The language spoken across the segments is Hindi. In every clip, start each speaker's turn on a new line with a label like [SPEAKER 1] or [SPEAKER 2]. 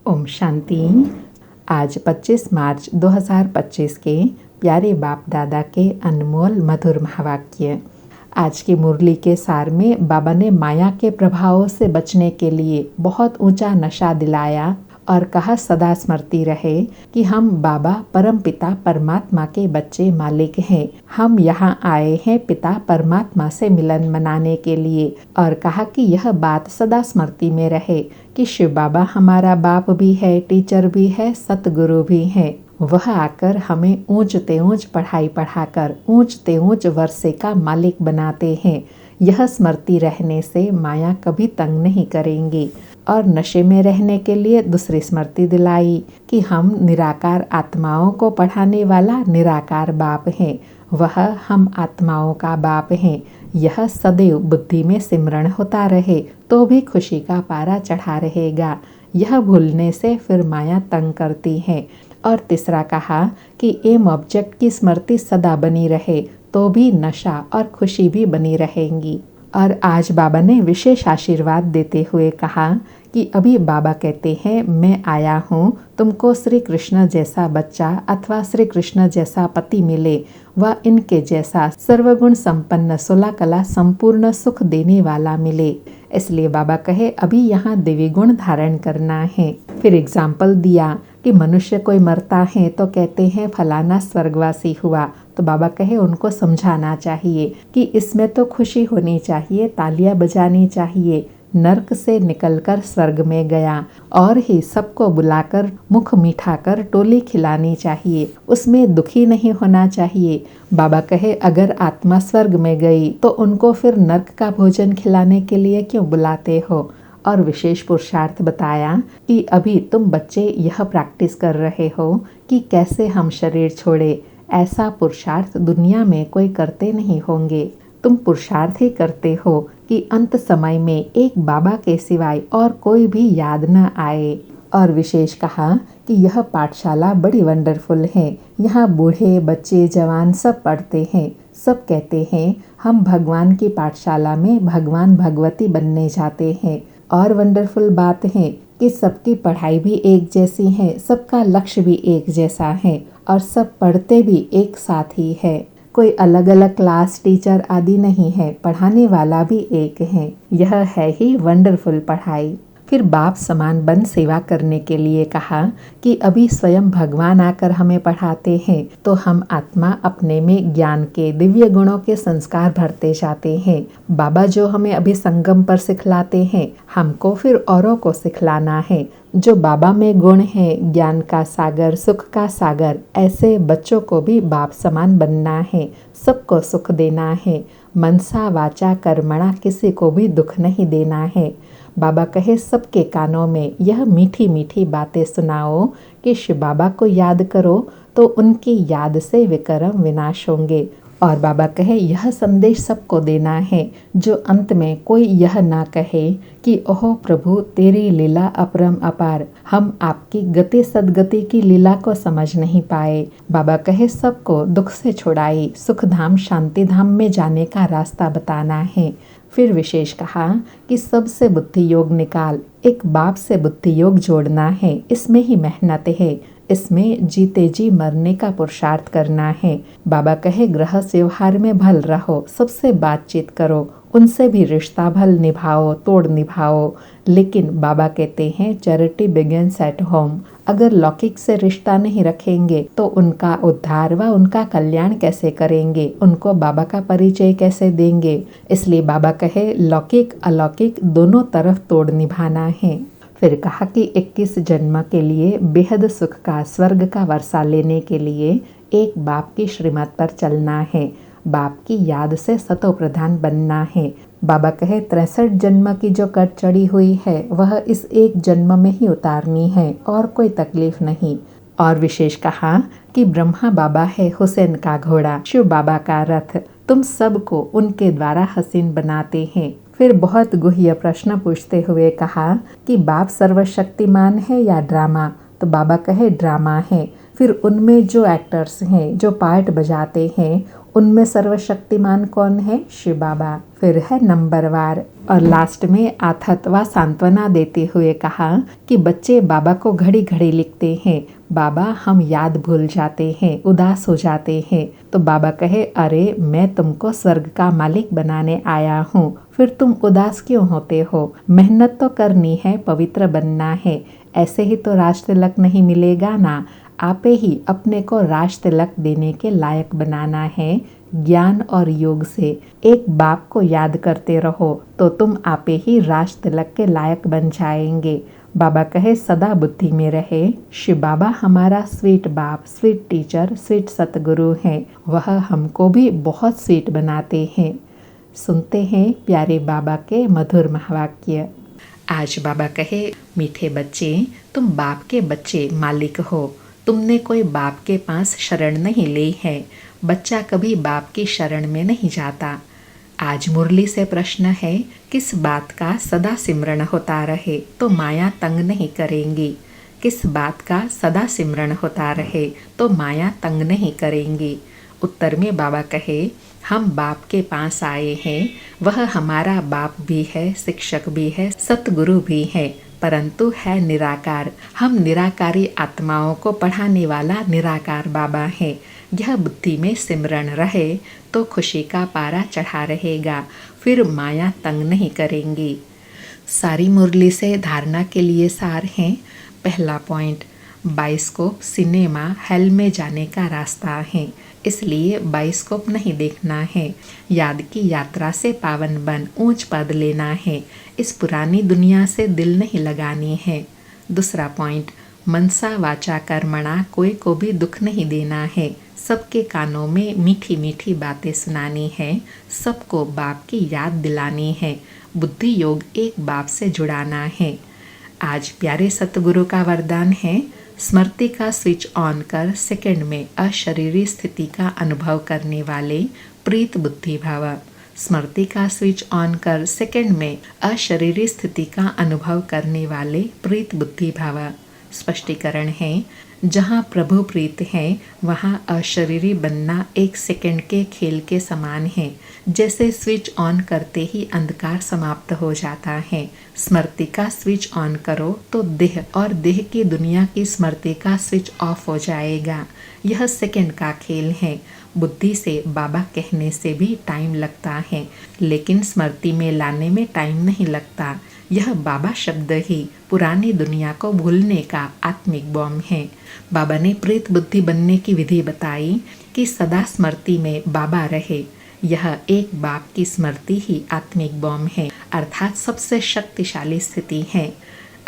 [SPEAKER 1] ओम शांति। आज 25 मार्च 2025 के प्यारे बाप दादा के अनमोल मधुर महावाक्य। आज की मुरली के सार में बाबा ने माया के प्रभावों से बचने के लिए बहुत ऊंचा नशा दिलाया और कहा सदा स्मृति रहे कि हम बाबा परम पिता परमात्मा के बच्चे मालिक हैं। हम यहाँ आए हैं पिता परमात्मा से मिलन मनाने के लिए, और कहा कि यह बात सदा स्मृति में रहे कि शिव बाबा हमारा बाप भी है, टीचर भी है, सतगुरु भी है। वह आकर हमें ऊंच ते ऊंच पढ़ाई पढ़ाकर ऊंच ते ऊंच वर्षे का मालिक बनाते हैं। यह स्मृति रहने से माया कभी तंग नहीं करेंगी। और नशे में रहने के लिए दूसरी स्मृति दिलाई कि हम निराकार आत्माओं को पढ़ाने वाला निराकार बाप हैं। वह हम आत्माओं का बाप हैं। यह सदैव बुद्धि में सिमरण होता रहे तो भी खुशी का पारा चढ़ा रहेगा। यह भूलने से फिर माया तंग करती है। और तीसरा कहा कि एम ऑब्जेक्ट की स्मृति सदा बनी रहे तो भी नशा और खुशी भी बनी रहेंगी। और आज बाबा ने विशेष आशीर्वाद देते हुए कहा कि अभी बाबा कहते हैं मैं आया हूँ, तुमको श्री कृष्ण जैसा बच्चा अथवा श्री कृष्ण जैसा पति मिले व इनके जैसा सर्वगुण संपन्न 16 कला संपूर्ण सुख देने वाला मिले। इसलिए बाबा कहे अभी यहाँ देवी गुण धारण करना है। फिर एग्जाम्पल दिया कि मनुष्य कोई मरता है तो कहते हैं फलाना स्वर्गवासी हुआ, तो बाबा कहे उनको समझाना चाहिए कि इसमें तो खुशी होनी चाहिए, तालियां बजानी चाहिए। नर्क से निकलकर स्वर्ग में गया और ही सबको बुलाकर मुख मीठा कर टोली खिलानी चाहिए, उसमें दुखी नहीं होना चाहिए। बाबा कहे अगर आत्मा स्वर्ग में गई तो उनको फिर नर्क का भोजन खिलाने के लिए क्यों बुलाते हो। और विशेष पुरुषार्थ बताया कि अभी तुम बच्चे यह प्रैक्टिस कर रहे हो कि कैसे हम शरीर छोड़े। ऐसा पुरुषार्थ दुनिया में कोई करते नहीं होंगे। तुम पुरुषार्थ ही करते हो कि अंत समय में एक बाबा के सिवाय और कोई भी याद न आए। और विशेष कहा कि यह पाठशाला बड़ी वंडरफुल है। यहाँ बूढ़े बच्चे जवान सब पढ़ते हैं। सब कहते हैं हम भगवान की पाठशाला में भगवान भगवती बनने जाते हैं। और वंडरफुल बात है कि सबकी पढ़ाई भी एक जैसी है, सबका लक्ष्य भी एक जैसा है और सब पढ़ते भी एक साथ ही है। कोई अलग अलग क्लास टीचर आदि नहीं है, पढ़ाने वाला भी एक है। यह है ही वंडरफुल पढ़ाई। फिर बाप समान बन सेवा करने के लिए कहा कि अभी स्वयं भगवान आकर हमें पढ़ाते हैं तो हम आत्मा अपने में ज्ञान के दिव्य गुणों के संस्कार भरते जाते हैं। बाबा जो हमें अभी संगम पर सिखलाते हैं हमको फिर औरों को सिखलाना है। जो बाबा में गुण है, ज्ञान का सागर, सुख का सागर, ऐसे बच्चों को भी बाप समान बनना है, सबको सुख देना है। मनसा वाचा कर्मणा किसी को भी दुख नहीं देना है। बाबा कहे सबके कानों में यह मीठी मीठी बातें सुनाओ कि शिव बाबा को याद करो तो उनकी याद से विकर्म विनाश होंगे। और बाबा कहे यह संदेश सबको देना है जो अंत में कोई यह ना कहे कि ओहो प्रभु तेरी लीला अपरम अपार, हम आपकी गति सदगति की लीला को समझ नहीं पाए। बाबा कहे सबको दुख से छुड़ाई सुख धाम शांति धाम में जाने का रास्ता बताना है। फिर विशेष कहा कि सबसे बुद्धि योग निकाल, एक बाप से बुद्धि योग जोड़ना है, इसमें ही मेहनत है, इसमें जीते जी मरने का पुरुषार्थ करना है। बाबा कहे गृहस्थ व्यवहार में भल रहो, सबसे बातचीत करो, उनसे भी रिश्ता भल निभाओ, तोड़ निभाओ। लेकिन बाबा कहते हैं चैरिटी बिगिंस एट होम। अगर लौकिक से रिश्ता नहीं रखेंगे तो उनका उद्धार व उनका कल्याण कैसे करेंगे, उनको बाबा का परिचय कैसे देंगे। इसलिए बाबा कहे लौकिक अलौकिक दोनों तरफ तोड़ निभाना है। फिर कहा कि 21 जन्म के लिए बेहद सुख का स्वर्ग का वर्षा लेने के लिए एक बाप की श्रीमत पर चलना है, बाप की याद से सतो प्रधान बनना है। बाबा कहे 63 जन्म की जो कट चढ़ी हुई है वह इस एक जन्म में ही उतारनी है और कोई तकलीफ नहीं। और विशेष कहा कि ब्रह्मा बाबा है हुसैन का घोड़ा, शिव बाबा का रथ, तुम सबको उनके द्वारा हसीन बनाते हैं। फिर बहुत गुह्य प्रश्न पूछते हुए कहा कि बाप सर्वशक्तिमान है या ड्रामा, तो बाबा कहे ड्रामा है। फिर उनमें जो एक्टर्स हैं जो पार्ट बजाते हैं उनमें सर्वशक्तिमान कौन है, शिव बाबा। फिर है नंबरवार, और लास्ट में अथवा सांत्वना देते हुए कहा कि बच्चे बाबा को घड़ी घड़ी लिखते हैं, बाबा हम याद भूल जाते हैं, उदास हो जाते हैं। तो बाबा कहे, अरे मैं तुमको स्वर्ग का मालिक बनाने आया हूँ, फिर तुम उदास क्यों होते हो? मेहनत तो करनी है, पवित्र बनना है, ऐसे ही तो राज तिलक नहीं मिलेगा ना। आपे ही अपने को राज तिलक देने के लायक बनाना है। ज्ञान और योग से एक बाप को याद करते रहो तो तुम आपे ही राज तिलक के लायक बन जाएंगे। बाबा कहे, सदा बुद्धि में रहे, शिव बाबा हमारा स्वीट बाप, स्वीट टीचर, स्वीट सतगुरु हैं। वह हमको भी बहुत स्वीट बनाते हैं। सुनते हैं प्यारे बाबा के मधुर महावाक्य। आज बाबा कहे, मीठे बच्चे, तुम बाप के बच्चे मालिक हो। तुमने कोई बाप के पास शरण नहीं ली है। बच्चा कभी बाप की शरण में नहीं जाता। आज मुरली से प्रश्न है, किस बात का सदा सिमरण होता रहे तो माया तंग नहीं करेंगी? किस बात का सदा सिमरण होता रहे तो माया तंग नहीं करेंगी? उत्तर में बाबा कहे, हम बाप के पास आए हैं, वह हमारा बाप भी है, शिक्षक भी है, सतगुरु भी है, परंतु है निराकार। हम निराकारी आत्माओं को पढ़ाने वाला निराकार बाबा है। यह बुद्धि में सिमरण रहे तो खुशी का पारा चढ़ा रहेगा, फिर माया तंग नहीं करेंगी। सारी मुरली से धारणा के लिए सार हैं। पहला पॉइंट, बाइस्कोप, सिनेमा, हॉल में जाने का रास्ता है, इसलिए बाइस्कोप नहीं देखना है। याद की यात्रा से पावन बन ऊंच पद लेना है, इस पुरानी दुनिया से दिल नहीं लगानी है। दूसरा पॉइंट, मनसा वाचा कर्मणा, कोई को भी दुख नहीं देना है, सबके कानों में मीठी मीठी बातें सुनानी है, सबको बाप की याद दिलानी है, बुद्धि योग एक बाप से जुड़ाना है। आज प्यारे सतगुरु का वरदान है, स्मृति का स्विच ऑन कर सेकंड में अशरीरी स्थिति का अनुभव करने वाले प्रीत बुद्धि भव। स्मृति का स्विच ऑन कर सेकंड में अशरीरी स्थिति का अनुभव करने वाले प्रीत बुद्धि भव। स्पष्टीकरण है, जहाँ प्रभु प्रीत है वहाँ अशरीरी बनना एक सेकंड के खेल के समान है। जैसे स्विच ऑन करते ही अंधकार समाप्त हो जाता है, स्मृति का स्विच ऑन करो तो देह और देह की दुनिया की स्मृति का स्विच ऑफ हो जाएगा। यह सेकंड का खेल है। बुद्धि से बाबा कहने से भी टाइम लगता है, लेकिन स्मृति में लाने में टाइम नहीं लगता। यह बाबा शब्द ही पुरानी दुनिया को भूलने का आत्मिक बॉम्ब है। बाबा ने प्रीत बुद्धि बनने की विधि बताई कि सदा स्मृति में बाबा रहे। यह एक बाप की स्मृति ही आत्मिक बॉम्ब है, अर्थात सबसे शक्तिशाली स्थिति है।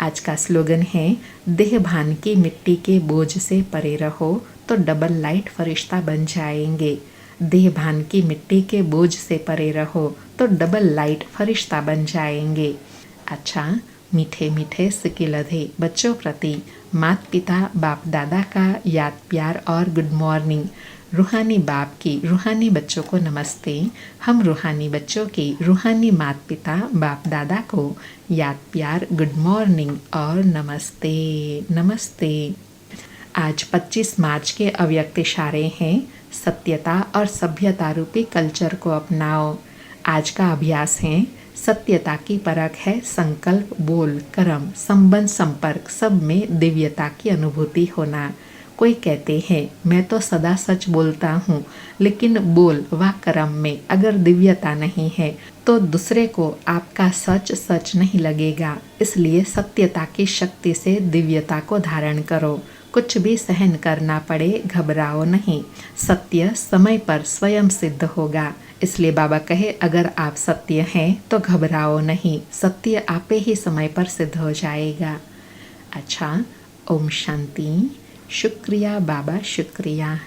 [SPEAKER 1] आज का स्लोगन है, देह भान की मिट्टी के बोझ से परे रहो तो डबल लाइट फरिश्ता बन जाएंगे। देह भान की मिट्टी के बोझ से परे रहो तो डबल लाइट फरिश्ता बन जाएंगे। अच्छा, मीठे मीठे सिकिलधे बच्चों प्रति माता पिता बाप दादा का याद प्यार और गुड मॉर्निंग। रूहानी बाप की रूहानी बच्चों को नमस्ते। हम रूहानी बच्चों की रूहानी माता पिता बाप दादा को याद प्यार, गुड मॉर्निंग और नमस्ते नमस्ते। आज 25 मार्च के अव्यक्त इशारे हैं, सत्यता और सभ्यता रूपी कल्चर को अपनाओ। आज का अभ्यास है, सत्यता की परख है संकल्प, बोल, कर्म, संबंध, संपर्क सब में दिव्यता की अनुभूति होना। कोई कहते हैं मैं तो सदा सच बोलता हूँ, लेकिन बोल व कर्म में अगर दिव्यता नहीं है तो दूसरे को आपका सच सच नहीं लगेगा। इसलिए सत्यता की शक्ति से दिव्यता को धारण करो। कुछ भी सहन करना पड़े, घबराओ नहीं। सत्य समय पर स्वयं सिद्ध होगा। इसलिए बाबा कहे, अगर आप सत्य हैं तो घबराओ नहीं, सत्य आपे ही समय पर सिद्ध हो जाएगा। अच्छा, ओम शांति। शुक्रिया बाबा, शुक्रिया।